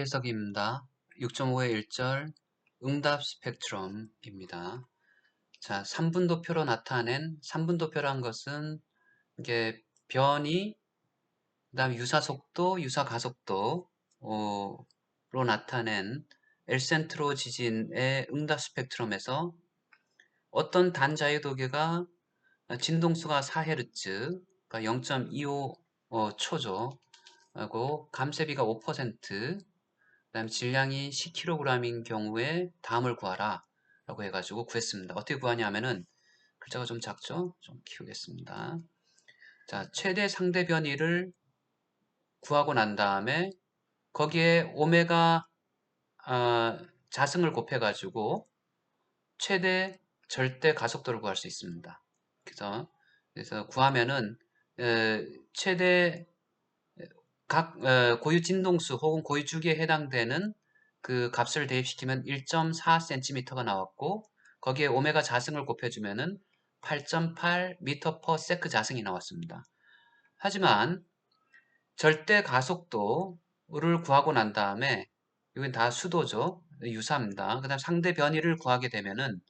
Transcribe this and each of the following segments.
해석입니다. 6.5의 1절 응답 스펙트럼입니다. 자, 3분도표로 나타낸 3분도표란 것은 이게 변이, 그다음 유사속도, 유사가속도로 나타낸 엘센트로 지진의 응답 스펙트럼에서 어떤 단자유도계가 진동수가 4Hz, 그러니까 0.25 초죠. 하고 감쇄비가 5%, 그다음 질량이 10kg인 경우에 다음을 구하라 라고 해가지고 구했습니다. 어떻게 구하냐면은 글자가 좀 작죠? 좀 키우겠습니다. 자, 최대 상대 변이를 구하고 난 다음에 거기에 오메가 자승을 곱해가지고 최대 절대 가속도를 구할 수 있습니다. 그래서 구하면은 최대 각 고유 진동수 혹은 고유 주기에 해당되는 그 값을 대입시키면 1.4cm가 나왔고 거기에 오메가 자승을 곱해주면은 8.8m/s 자승이 나왔습니다. 하지만 절대 가속도를 구하고 난 다음에 이건 다 수도죠. 유사입니다. 그 다음 상대 변이를 구하게 되면은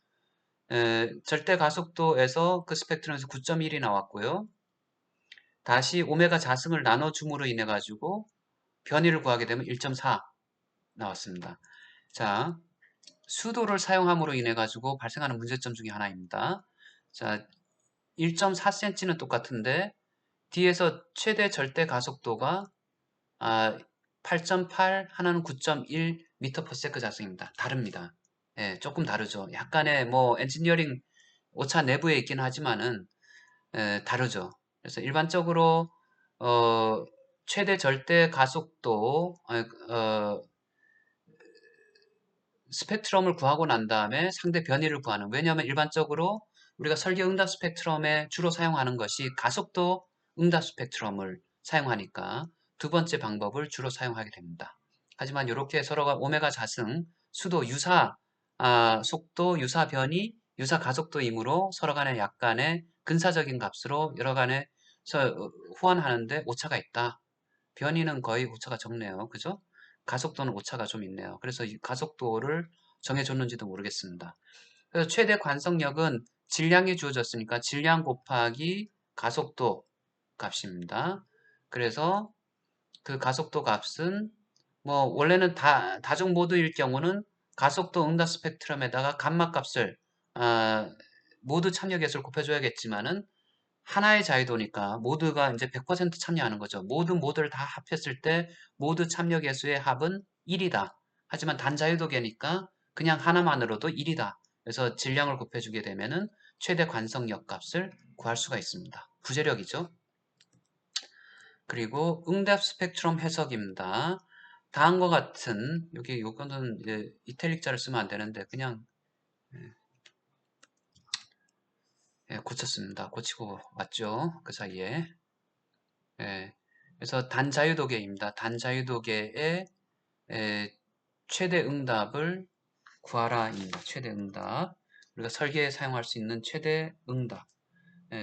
절대 가속도에서 그 스펙트럼에서 9.1이 나왔고요. 다시 오메가 자승을 나눠줌으로 인해 가지고 변이를 구하게 되면 1.4 나왔습니다. 자, 수도를 사용함으로 인해 가지고 발생하는 문제점 중에 하나입니다. 자, 1.4cm는 똑같은데 뒤에서 최대 절대 가속도가 8.8 하나는 9.1m/s 자승입니다. 다릅니다. 예, 조금 다르죠. 약간의 뭐 엔지니어링 오차 내부에 있긴 하지만은 다르죠. 그래서 일반적으로 어, 최대 절대 가속도 스펙트럼을 구하고 난 다음에 상대 변이를 구하는. 왜냐하면 일반적으로 우리가 설계 응답 스펙트럼에 주로 사용하는 것이 가속도 응답 스펙트럼을 사용하니까 두 번째 방법을 주로 사용하게 됩니다. 하지만 이렇게 서로가 오메가 자승, 수도 유사 속도, 유사 변이, 유사 가속도이므로 서로 간에 약간의 근사적인 값으로 여러 간에 호환하는데 오차가 있다. 변이는 거의 오차가 적네요. 그죠? 가속도는 오차가 좀 있네요. 그래서 이 가속도를 정해줬는지도 모르겠습니다. 그래서 최대 관성력은 질량이 주어졌으니까 질량 곱하기 가속도 값입니다. 그래서 그 가속도 값은 뭐 원래는 다중 모드일 경우는 가속도 응답 스펙트럼에다가 감마 값을 모두 참여 개수를 곱해줘야겠지만은 하나의 자유도니까 모두가 이제 100% 참여하는 거죠. 모든 모드를 다 합했을 때 모두 참여 개수의 합은 1이다. 하지만 단자유도계니까 그냥 하나만으로도 1이다. 그래서 질량을 곱해주게 되면은 최대 관성력 값을 구할 수가 있습니다. 부재력이죠. 그리고 응답 스펙트럼 해석입니다. 다음과 같은 여기 요거는 이탈릭자를 쓰면 안 되는데 그냥 고쳤습니다. 고치고 왔죠. 그 사이에. 예, 그래서 단자유도계입니다. 단자유도계의 최대 응답을 구하라입니다. 최대 응답. 우리가 설계에 사용할 수 있는 최대 응답.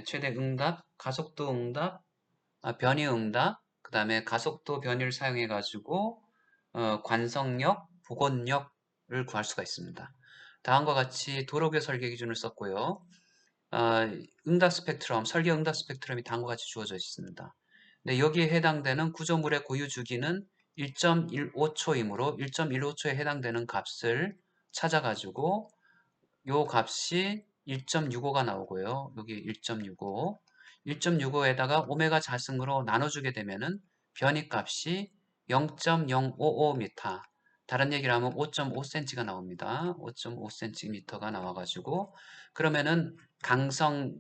최대 응답, 가속도 응답, 변이 응답, 그 다음에 가속도 변이를 사용해 가지고 관성력, 복원력을 구할 수가 있습니다. 다음과 같이 도로계 설계 기준을 썼고요. 응답 스펙트럼, 설계 응답 스펙트럼이 다음과 같이 주어져 있습니다. 네, 여기에 해당되는 구조물의 고유 주기는 1.15초이므로 1.15초에 해당되는 값을 찾아가지고 요 값이 1.65가 나오고요. 여기 1.65, 1.65에다가 오메가 자승으로 나눠주게 되면은 변이값이 0.055m, 다른 얘기를 하면 5.5cm가 나옵니다. 5.5cm가 나와가지고 그러면은 강성을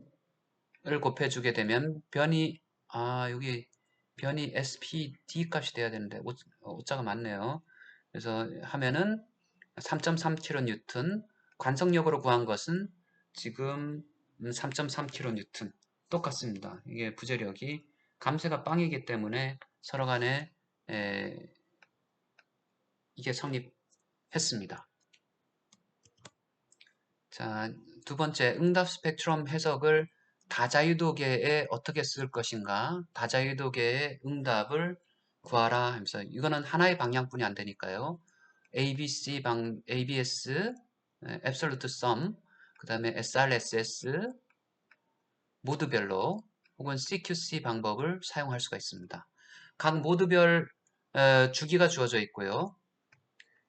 곱해주게 되면 변이 여기 변이 SPD 값이 돼야 되는데 오자가 많네요. 그래서 하면은 3.3kN, 관성력으로 구한 것은 지금 3.3kN 똑같습니다. 이게 부재력이 감쇄가 빵이기 때문에 서로 간에 이게 성립했습니다. 자, 두 번째, 응답 스펙트럼 해석을 다자유도계에 어떻게 쓸 것인가? 다자유도계의 응답을 구하라 하면서 이거는 하나의 방향뿐이 안 되니까요. ABS, Absolute Sum, 그 다음에 SRSS 모드별로 혹은 CQC 방법을 사용할 수가 있습니다. 각 모드별 주기가 주어져 있고요.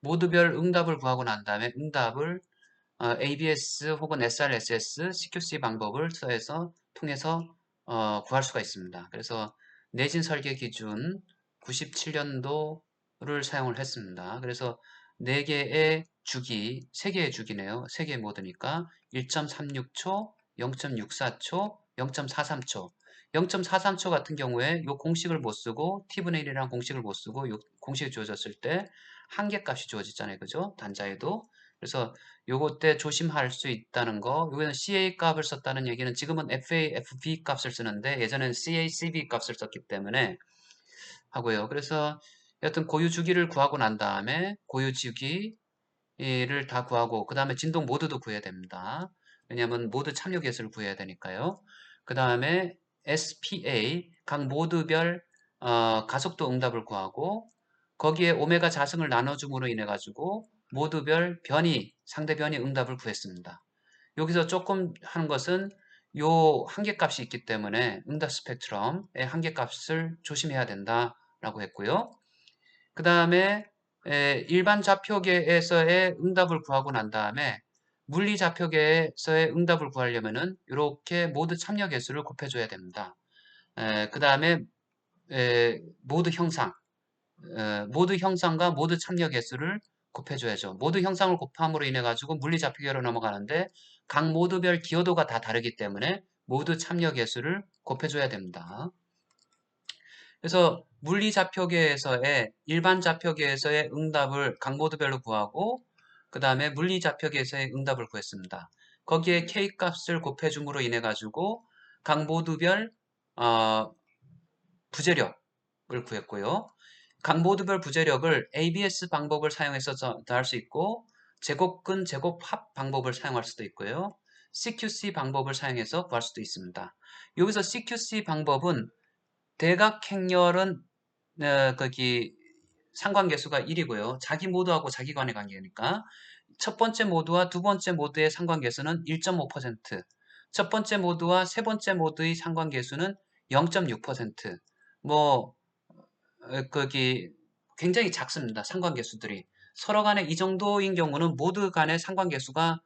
모드별 응답을 구하고 난 다음에 응답을 ABS 혹은 SRSS, CQC 방법을 통해서 구할 수가 있습니다. 그래서 내진 설계 기준 97년도를 사용을 했습니다. 그래서 4개의 주기, 3개의 주기네요. 3개의 모드니까 1.36초, 0.64초, 0.43초. 0.43초 같은 경우에 이 공식을 못 쓰고 t분의 1이라는 공식을 못 쓰고 이 공식이 주어졌을 때 한계값이 주어지잖아요. 그죠? 단자에도. 그래서 요거 때 조심할 수 있다는 거. 여기는 CA 값을 썼다는 얘기는 지금은 FA, FB 값을 쓰는데 예전에는 CA, CB 값을 썼기 때문에 하고요. 그래서 여튼 고유 주기를 구하고 난 다음에 고유 주기를 다 구하고 그 다음에 진동 모드도 구해야 됩니다. 왜냐하면 모드 참여 개수를 구해야 되니까요. 그 다음에 SPA 각 모드별 가속도 응답을 구하고 거기에 오메가 자승을 나눠줌으로 인해 가지고 모드별 변이, 상대 변이 응답을 구했습니다. 여기서 조금 하는 것은 요 한계값이 있기 때문에 응답 스펙트럼의 한계값을 조심해야 된다라고 했고요. 그 다음에 일반 좌표계에서의 응답을 구하고 난 다음에 물리 좌표계에서의 응답을 구하려면은 이렇게 모드 참여 개수를 곱해줘야 됩니다. 그 다음에 모드 형상, 모드 형상과 모드 참여 개수를 곱해줘야죠. 모드 형상을 곱함으로 인해 가지고 물리 좌표계로 넘어가는데 각 모드별 기여도가 다 다르기 때문에 모드 참여 개수를 곱해줘야 됩니다. 그래서 물리 좌표계에서의 일반 좌표계에서의 응답을 각 모드별로 구하고 그 다음에 물리 좌표계에서의 응답을 구했습니다. 거기에 K 값을 곱해줌으로 인해 가지고 각 모드별 부재력을 구했고요. 각 모드별 부재력을 ABS 방법을 사용해서 더할 수 있고 제곱근 제곱합 방법을 사용할 수도 있고요. CQC 방법을 사용해서 구할 수도 있습니다. 여기서 CQC 방법은 대각행렬은 거기 상관계수가 1이고요. 자기 모드하고 자기 간의 관계니까 첫 번째 모드와 두 번째 모드의 상관계수는 1.5%, 첫 번째 모드와 세 번째 모드의 상관계수는 0.6%. 뭐 거기 굉장히 작습니다. 상관계수들이 서로 간에 이 정도인 경우는 모두 간의 상관계수가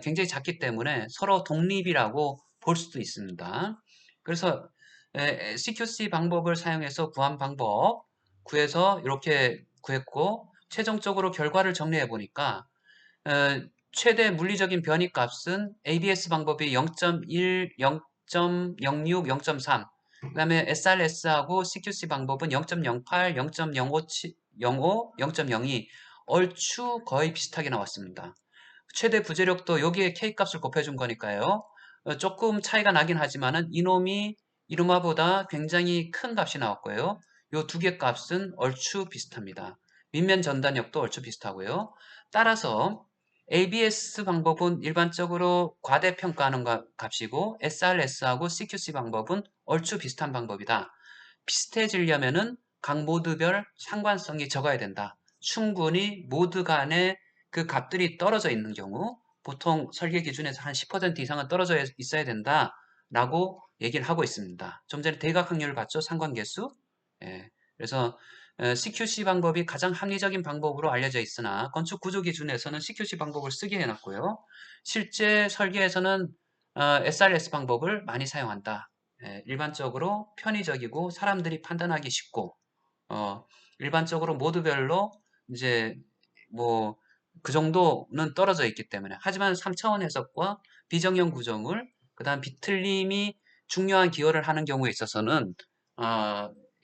굉장히 작기 때문에 서로 독립이라고 볼 수도 있습니다. 그래서 CQC 방법을 사용해서 구한 방법 구해서 이렇게 구했고 최종적으로 결과를 정리해 보니까 최대 물리적인 변이 값은 ABS 방법이 0.1, 0.06, 0.3, 그 다음에 SRS하고 CQC 방법은 0.08, 0.05, 0.02 얼추 거의 비슷하게 나왔습니다. 최대 부재력도 여기에 K 값을 곱해준 거니까요. 조금 차이가 나긴 하지만은 이놈이 이놈아보다 굉장히 큰 값이 나왔고요. 요 두 개 값은 얼추 비슷합니다. 밑면 전단력도 얼추 비슷하고요. 따라서 ABS 방법은 일반적으로 과대평가하는 값이고 SRS하고 CQC 방법은 얼추 비슷한 방법이다. 비슷해지려면은 각 모드별 상관성이 적어야 된다. 충분히 모드 간의 그 값들이 떨어져 있는 경우 보통 설계 기준에서 한 10% 이상은 떨어져 있어야 된다라고 얘기를 하고 있습니다. 좀 전에 대각 확률을 봤죠? 상관계수. 예, 그래서 CQC 방법이 가장 합리적인 방법으로 알려져 있으나 건축 구조 기준에서는 CQC 방법을 쓰게 해놨고요. 실제 설계에서는 SRS 방법을 많이 사용한다. 일반적으로 편의적이고 사람들이 판단하기 쉽고 일반적으로 모드별로 이제 뭐 그 정도는 떨어져 있기 때문에 하지만 3차원 해석과 비정형 구조물 그 다음 비틀림이 중요한 기여를 하는 경우에 있어서는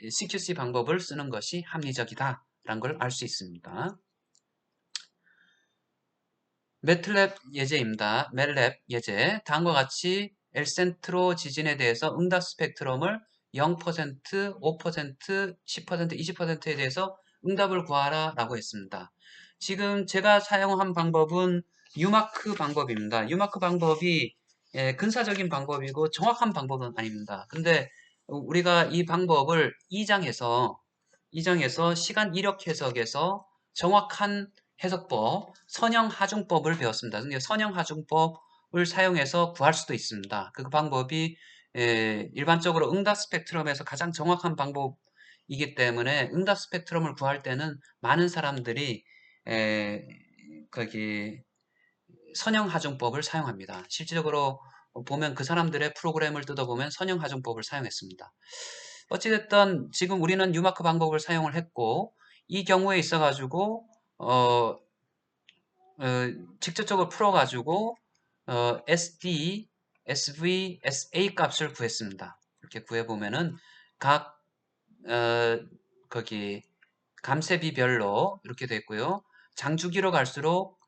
CQC 방법을 쓰는 것이 합리적이다 라는 걸 알 수 있습니다. 매틀랩 예제입니다. 멜랩 예제 다음과 같이 엘센트로 지진에 대해서 응답 스펙트럼을 0%, 5%, 10%, 20%에 대해서 응답을 구하라 라고 했습니다. 지금 제가 사용한 방법은 유마크 방법입니다. 유마크 방법이 근사적인 방법이고 정확한 방법은 아닙니다. 근데 우리가 이 방법을 2장에서 2장에서 시간 이력 해석에서 정확한 해석법, 선형하중법을 배웠습니다. 근데 선형하중법을 사용해서 구할 수도 있습니다. 그 방법이 일반적으로 응답 스펙트럼에서 가장 정확한 방법이기 때문에 응답 스펙트럼을 구할 때는 많은 사람들이 거기 선형하중법을 사용합니다. 실질적으로 보면 그 사람들의 프로그램을 뜯어보면 선형하중법을 사용했습니다. 어찌됐든 지금 우리는 뉴마크 방법을 사용을 했고 이 경우에 있어가지고 직접적으로 풀어가지고 SD, SV, SA 값을 구했습니다. 이렇게 구해보면은 각 거기 감세비별로 이렇게 됐고요. 장주기로 갈수록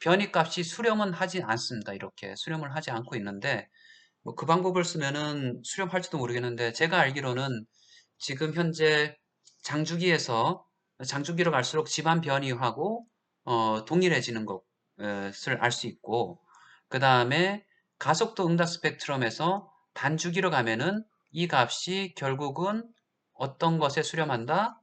변이값이 수렴은 하지 않습니다. 이렇게 수렴을 하지 않고 있는데 뭐 그 방법을 쓰면은 수렴할지도 모르겠는데 제가 알기로는 지금 현재 장주기에서 장주기로 갈수록 집안 변이하고 동일해지는 것을 알 수 있고 그 다음에 가속도 응답 스펙트럼에서 단주기로 가면은 이 값이 결국은 어떤 것에 수렴한다?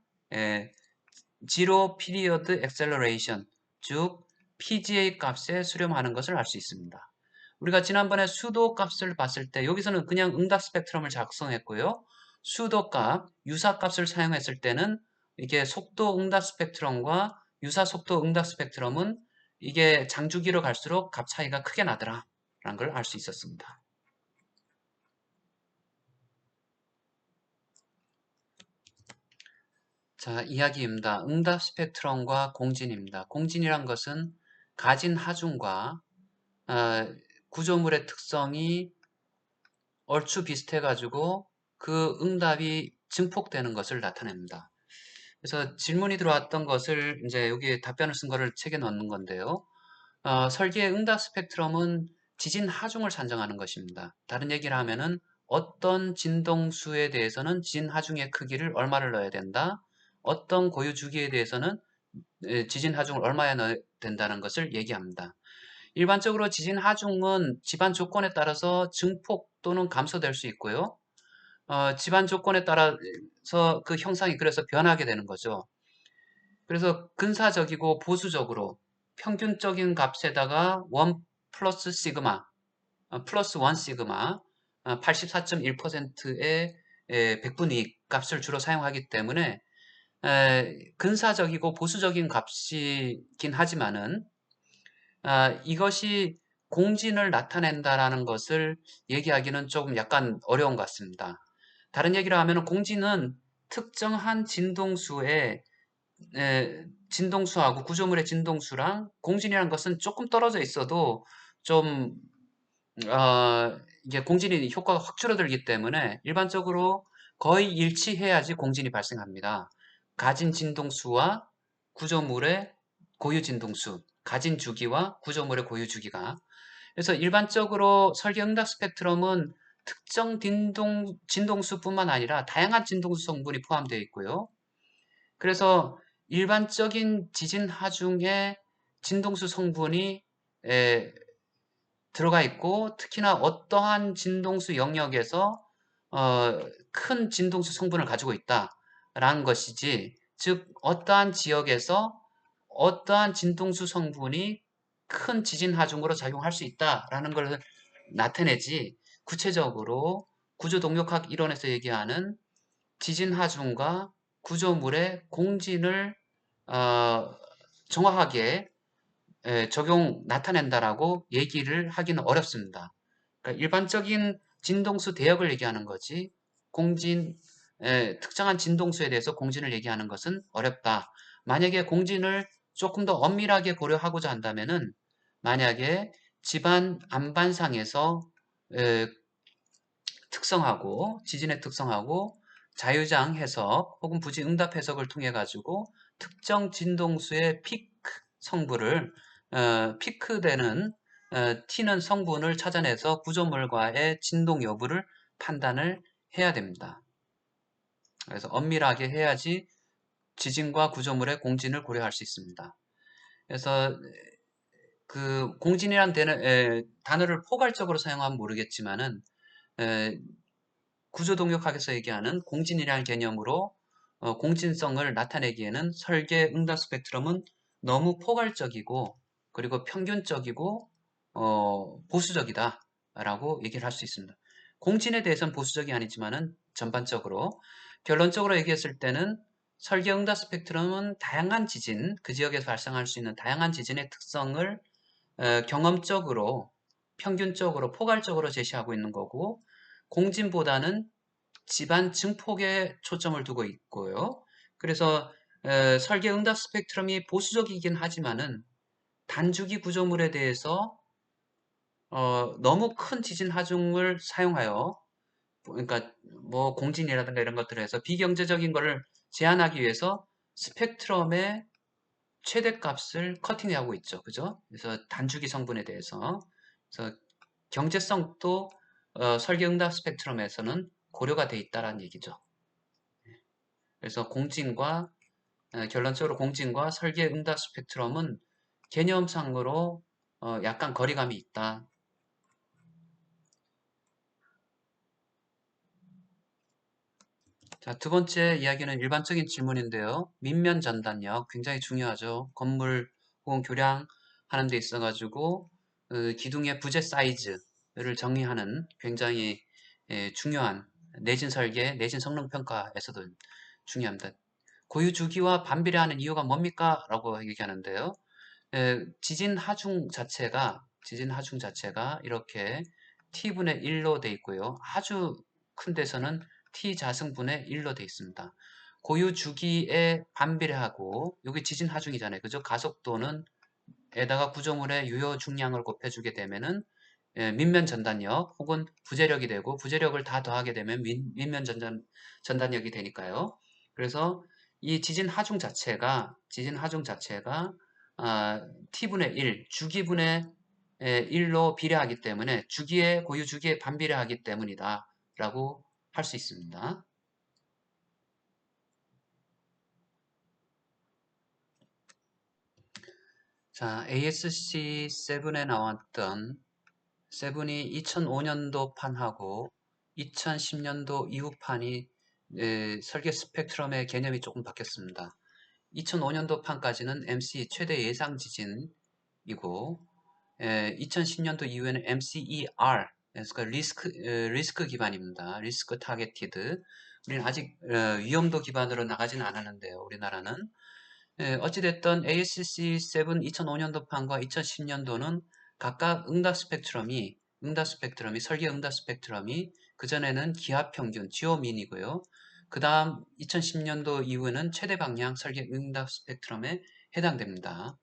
Zero Period Acceleration, 즉 PGA 값에 수렴하는 것을 알 수 있습니다. 우리가 지난번에 수도 값을 봤을 때 여기서는 그냥 응답 스펙트럼을 작성했고요. 수도 값, 유사 값을 사용했을 때는 이게 속도 응답 스펙트럼과 유사 속도 응답 스펙트럼은 이게 장주기로 갈수록 값 차이가 크게 나더라 라는 걸 알 수 있었습니다. 자, 이야기입니다. 응답 스펙트럼과 공진입니다. 공진이란 것은 가진 하중과 구조물의 특성이 얼추 비슷해가지고 그 응답이 증폭되는 것을 나타냅니다. 그래서 질문이 들어왔던 것을 이제 여기 답변을 쓴 거를 책에 넣는 건데요. 설계의 응답 스펙트럼은 지진 하중을 산정하는 것입니다. 다른 얘기를 하면은 어떤 진동수에 대해서는 지진 하중의 크기를 얼마를 넣어야 된다. 어떤 고유 주기에 대해서는 지진 하중을 얼마에 넣어야 된다는 것을 얘기합니다. 일반적으로 지진 하중은 집안 조건에 따라서 증폭 또는 감소될 수 있고요. 집안 조건에 따라서 그 형상이 그래서 변하게 되는 거죠. 그래서 근사적이고 보수적으로 평균적인 값에다가 1 플러스 시그마, 플러스 1 시그마, 84.1%의 백분위 값을 주로 사용하기 때문에 근사적이고 보수적인 값이긴 하지만은 이것이 공진을 나타낸다라는 것을 얘기하기는 조금 약간 어려운 것 같습니다. 다른 얘기를 하면 공진은 특정한 진동수의 진동수하고 구조물의 진동수랑 공진이라는 것은 조금 떨어져 있어도 좀 이게 공진이 효과가 확 줄어들기 때문에 일반적으로 거의 일치해야지 공진이 발생합니다. 가진 진동수와 구조물의 고유 진동수, 가진 주기와 구조물의 고유 주기가. 그래서 일반적으로 설계응답 스펙트럼은 특정 진동수뿐만 아니라 다양한 진동수 성분이 포함되어 있고요. 그래서 일반적인 지진 하중에 진동수 성분이 들어가 있고 특히나 어떠한 진동수 영역에서 큰 진동수 성분을 가지고 있다라는 것이지 즉 어떠한 지역에서 어떠한 진동수 성분이 큰 지진 하중으로 작용할 수 있다라는 걸 나타내지 구체적으로 구조동력학 이론에서 얘기하는 지진 하중과 구조물의 공진을 정확하게 적용 나타낸다라고 얘기를 하기는 어렵습니다. 그러니까 일반적인 진동수 대역을 얘기하는 거지 공진 특정한 진동수에 대해서 공진을 얘기하는 것은 어렵다. 만약에 공진을 조금 더 엄밀하게 고려하고자 한다면은 만약에 집안 안반상에서 특성하고 지진의 특성하고 자유장 해석 혹은 부지 응답 해석을 통해 가지고 특정 진동수의 피크 성분을 피크되는 T는 성분을 찾아내서 구조물과의 진동 여부를 판단을 해야 됩니다. 그래서 엄밀하게 해야지 지진과 구조물의 공진을 고려할 수 있습니다. 그래서 그 공진이란 단어를 포괄적으로 사용하면 모르겠지만은 구조동력학에서 얘기하는 공진이라는 개념으로 공진성을 나타내기에는 설계 응답 스펙트럼은 너무 포괄적이고 그리고 평균적이고 보수적이다 라고 얘기를 할 수 있습니다. 공진에 대해서는 보수적이 아니지만은 전반적으로 결론적으로 얘기했을 때는 설계 응답 스펙트럼은 다양한 지진, 그 지역에서 발생할 수 있는 다양한 지진의 특성을 경험적으로 평균적으로 포괄적으로 제시하고 있는 거고 공진보다는 집안 증폭에 초점을 두고 있고요. 그래서 설계 응답 스펙트럼이 보수적이긴 하지만은 단주기 구조물에 대해서 너무 큰 지진 하중을 사용하여 그러니까 뭐 공진이라든가 이런 것들을 해서 비경제적인 것을 제한하기 위해서 스펙트럼의 최대값을 커팅하고 있죠. 그죠? 그래서 단주기 성분에 대해서 그래서 경제성도 설계응답 스펙트럼에서는 고려가 돼 있다라는 얘기죠. 그래서 결론적으로 공진과 설계응답 스펙트럼은 개념상으로 약간 거리감이 있다. 자, 두 번째 이야기는 일반적인 질문인데요. 밑면 전단력 굉장히 중요하죠. 건물 혹은 교량 하는 데 있어가지고 기둥의 부재 사이즈를 정의하는 굉장히 중요한 내진 설계, 내진 성능 평가에서도 중요합니다. 고유 주기와 반비례하는 이유가 뭡니까? 라고 얘기하는데요. 지진 하중 자체가 이렇게 t분의 1로 돼 있고요. 아주 큰 데서는 t 자승분의 1로 돼 있습니다. 고유 주기에 반비례하고 여기 지진 하중이잖아요. 그죠? 가속도는 에다가 구조물의 유효 중량을 곱해주게 되면은 밑면 전단력 혹은 부재력이 되고 부재력을 다 더하게 되면 밑면 전단력이 되니까요. 그래서 이 지진 하중 자체가 t분의 1, 주기분의 1로 비례하기 때문에 고유 주기에 반비례하기 때문이다 라고 할 수 있습니다. 자, ASC7에 나왔던 7이 2005년도 판하고 2010년도 이후 판이 설계 스펙트럼의 개념이 조금 바뀌었습니다. 2005년도 판까지는 MC 최대 예상 지진이고 2010년도 이후에는 MCER 그러니까 리스크 기반입니다. 리스크 타겟티드. 우리는 아직 위험도 기반으로 나가지는 않았는데요. 우리나라는 어찌됐든 ASC7 2005년도 판과 2010년도는 각각 설계 응답 스펙트럼이 그전에는 기하 평균, 지오민이고요. 그 다음 2010년도 이후에는 최대 방향 설계 응답 스펙트럼에 해당됩니다.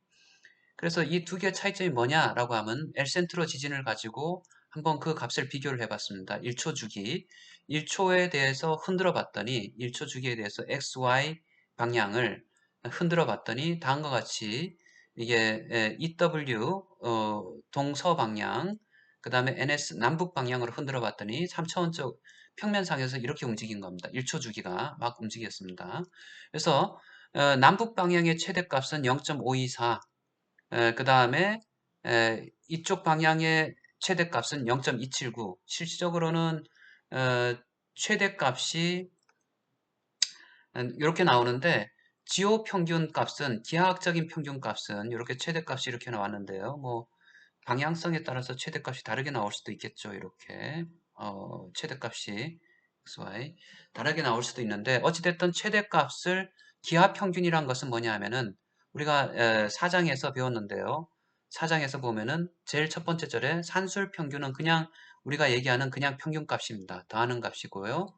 그래서 이 두 개의 차이점이 뭐냐라고 하면 엘센트로 지진을 가지고 한번 그 값을 비교를 해봤습니다. 1초 주기. 1초에 대해서 흔들어 봤더니 1초 주기에 대해서 XY 방향을 흔들어 봤더니 다음과 같이 이게 EW 동서 방향 그 다음에 NS 남북 방향으로 흔들어 봤더니 3차원적 평면상에서 이렇게 움직인 겁니다. 1초 주기가 막 움직였습니다. 그래서 남북 방향의 최대값은 0.524 그 다음에 이쪽 방향의 최대값은 0.279 실질적으로는 최대값이 이렇게 나오는데 지오 평균 값은 기하학적인 평균 값은 이렇게 최대값이 이렇게 나왔는데요. 뭐 방향성에 따라서 최대값이 다르게 나올 수도 있겠죠. 이렇게 최대값이 XY 다르게 나올 수도 있는데 어찌됐든 최대값을 기하평균이란 것은 뭐냐 하면은 우리가 사장에서 배웠는데요. 사장에서 보면은 제일 첫 번째 절에 산술평균은 그냥 우리가 얘기하는 그냥 평균값입니다. 더하는 값이고요.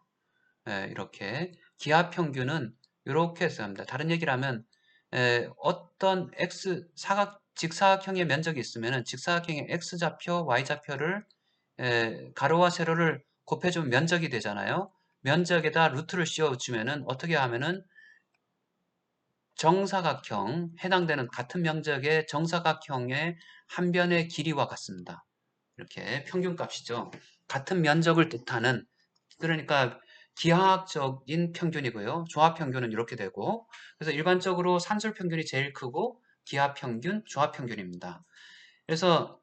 이렇게 기하평균은 이렇게 해서 합니다. 다른 얘기를 하면 어떤 직사각형의 면적이 있으면 직사각형의 x좌표, y좌표를 가로와 세로를 곱해주면 면적이 되잖아요. 면적에다 루트를 씌워주면은 어떻게 하면은 해당되는 같은 면적의 정사각형의 한 변의 길이와 같습니다. 이렇게 평균값이죠. 같은 면적을 뜻하는 그러니까 기하학적인 평균이고요. 조합평균은 이렇게 되고 그래서 일반적으로 산술평균이 제일 크고 기하평균, 조합평균입니다. 그래서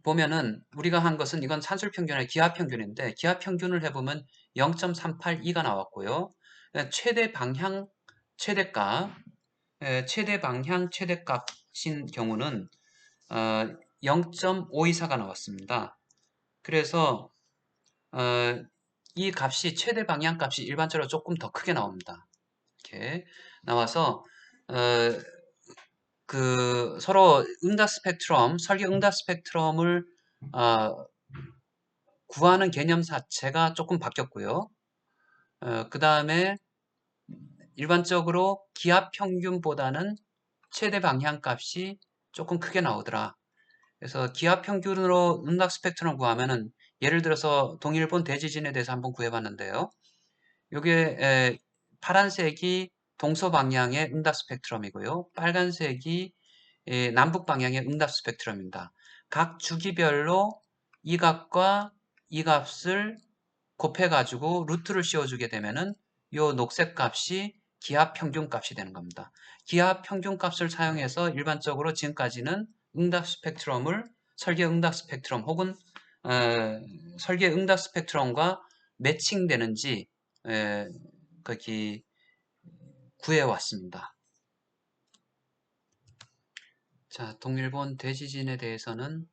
보면은 우리가 한 것은 이건 산술평균 아니라 기하평균인데 기하평균을 해보면 0.382가 나왔고요. 최대 방향, 최대값, 최대 방향, 최대값인 경우는 0.524가 나왔습니다. 그래서 이 값이 최대 방향 값이 일반적으로 조금 더 크게 나옵니다. 이렇게 나와서 어, 그 서로 응답 스펙트럼, 설계 응답 스펙트럼을 구하는 개념 자체가 조금 바뀌었고요. 그 다음에 일반적으로 기압 평균보다는 최대 방향 값이 조금 크게 나오더라. 그래서 기압 평균으로 응답 스펙트럼 구하면은 예를 들어서 동일본 대지진에 대해서 한번 구해봤는데요. 요게 파란색이 동서 방향의 응답 스펙트럼이고요. 빨간색이 남북 방향의 응답 스펙트럼입니다. 각 주기별로 이 값과 이 값을 곱해가지고 루트를 씌워주게 되면은 요 녹색 값이 기압 평균 값이 되는 겁니다. 기압 평균 값을 사용해서 일반적으로 지금까지는 응답 스펙트럼을 설계 응답 스펙트럼 혹은 설계 응답 스펙트럼과 매칭되는지 거기 구해왔습니다. 자, 동일본 대지진에 대해서는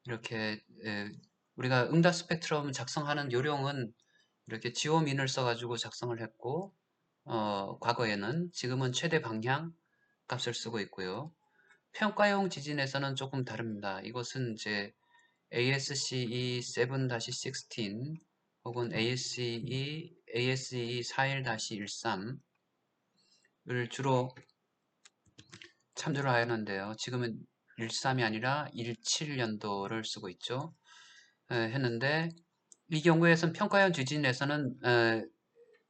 이렇게 우리가 응답 스펙트럼 작성하는 요령은 이렇게 지오민을 써가지고 작성을 했고 과거에는 지금은 최대 방향 값을 쓰고 있고요. 평가용 지진에서는 조금 다릅니다. 이것은 이제 ASCE 7-16 혹은 ASCE 41-13을 주로 참조를 하였는데요. 지금은 13이 아니라 17년도를 쓰고 있죠. 했는데 이 경우에선 평가형 지진에서는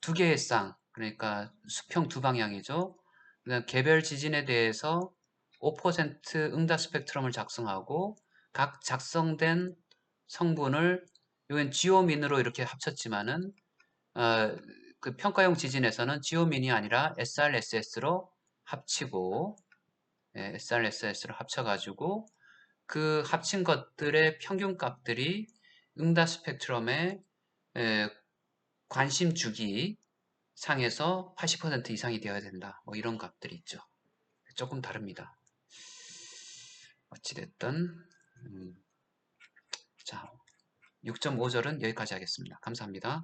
두 개의 쌍, 그러니까 수평 두 방향이죠. 그다음 개별 지진에 대해서 5% 응답 스펙트럼을 작성하고 각 작성된 성분을 이건 지오민으로 이렇게 합쳤지만은 어, 그 평가용 지진에서는 지오민이 아니라 SRSS로 합치고 SRSS를 합쳐가지고 그 합친 것들의 평균 값들이 응답 스펙트럼의 관심 주기 상에서 80% 이상이 되어야 된다. 뭐 이런 값들이 있죠. 조금 다릅니다. 어찌됐든 자 6.5절은 여기까지 하겠습니다. 감사합니다.